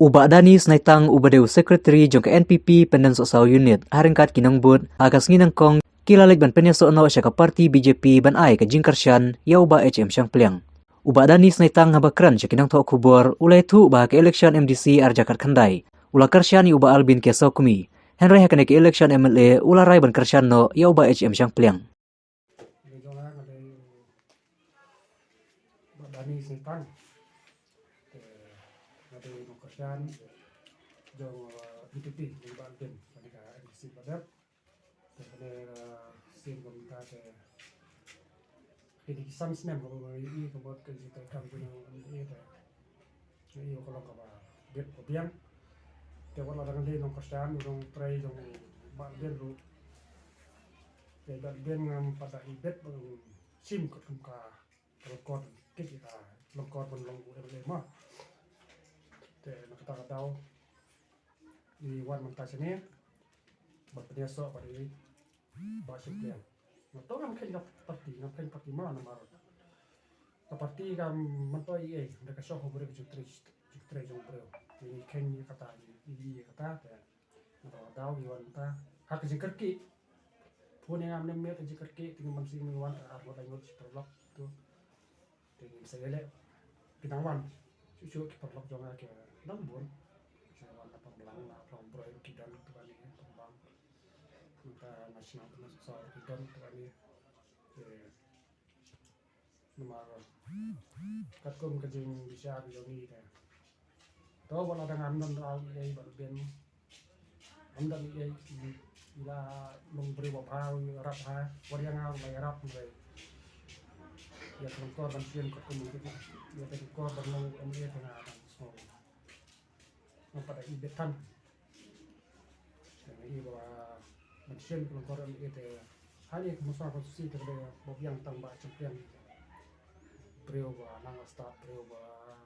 Ubak Danis naitang ubadeu sekretari jong ke NPP penden sosau unit haringkat kinang bud agas nginang kong kilalik ban penyaso no syaka parti BJP ban ai ke jingkarsyan ya uba HM syang pliang. Ubak Danis naitang habakran syakinang tok kubur ulai tu bah ke election MDC arjakat khandai. Ula karsyan ya uba Albin kesau kumi. Henry hakane ke election MLA ula rai ban karsyan no ya uba HM syang pliang. Danis naitang ada kerjaan jong BTP di Banten pada edisi pada sin komunitas jadi kisah senem kalau ini kebuat kita kampung ini ini kalau kabar bet kopiang tewat ladang dia nong kerjaan nong pray nong Banten ru jadi Banten ngam pada ibet sim ketumka rekod kita lengkot belum mah nakita daw di wan mentas ini berpenyaso pada ini bahasa dia. Nato kan kaya parti mana marot. Parti kan mentoi mereka show hubur ke jutri jong bro. Ini kenya kata ini kata nato daw di wan ta hak jikerki. Pun yang amne met jikerki tinggal masih wan arbo dayo si perlok tu. Tinggal segala pinawan cucu perlok jong ke Lambon, saya warna pembelang lah, pelombro itu kidan itu kan ini tembang, kita nasional soal kidan itu kan ini, nomor katkum kejeng bisa bijongi kan, tahu kalau ada ngamdan soal ini baru ben, ngamdan ini bila memberi wabah, rap ha, warga ngau lagi rap mulai, ya kelengkor dan sian katkum itu, ya kelengkor dan mau ini tengah semua. Pada ibetan ini bahwa manusia kelengkoran itu hanya kemusuhan konstitusi terhadap bobiang tambah cempiang beliau bahwa nang start beliau bahwa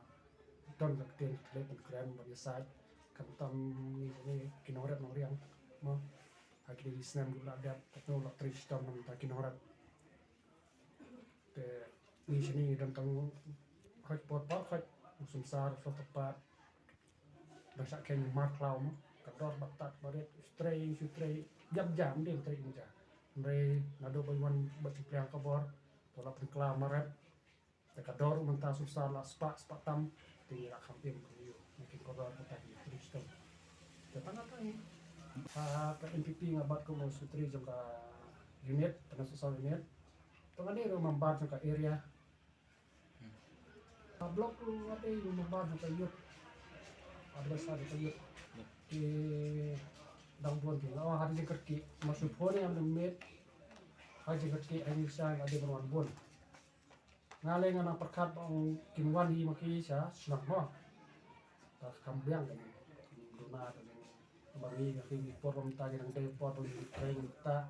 don kakten terlepas keren bagi saya kantam ini kinoret noriang mah akhirnya di senam gula ada teknologi tristan nanti kinoret di sini dan tanggung hak pot hak musim sar tepat bahasa kenya marklau kador batat baret stray jam dia stray inja mere nado baywan baciplang kabor tola penkla maret kador menta susah la spa tam ti akham yo makin kodor kota di Kristen datang apa ini NPP ngabat ko mo sutri jangka unit tanah susah unit tengani ro mambat jangka area blok lu ada yang mambat jangka youth ada besar itu di dangbuan tu. Awak hari jekerki masuk phone yang lemit hari jekerki Indonesia ada berwan bon. Ngalai ngana perkat bang kinwan hi maki sa senang mo. Tas kambiang kan. Dona kan. Bagi kaki forum tadi nang day forum train ta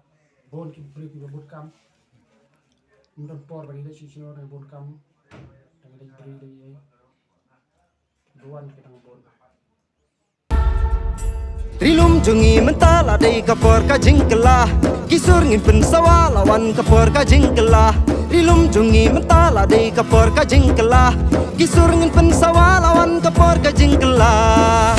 bon ki beri ki bon kam. Mudah por bagi desi sino nang bon kam. Dengan day beri day. Duan kita nang bon. Rilum jungi mentala dei kapor ka jingkelah kisur ngin pen sawalawan kapor ka jingkelah Rilum jungi mentala dei kapor ka jingkelah kisur ngin pen sawalawan kapor ka jingkelah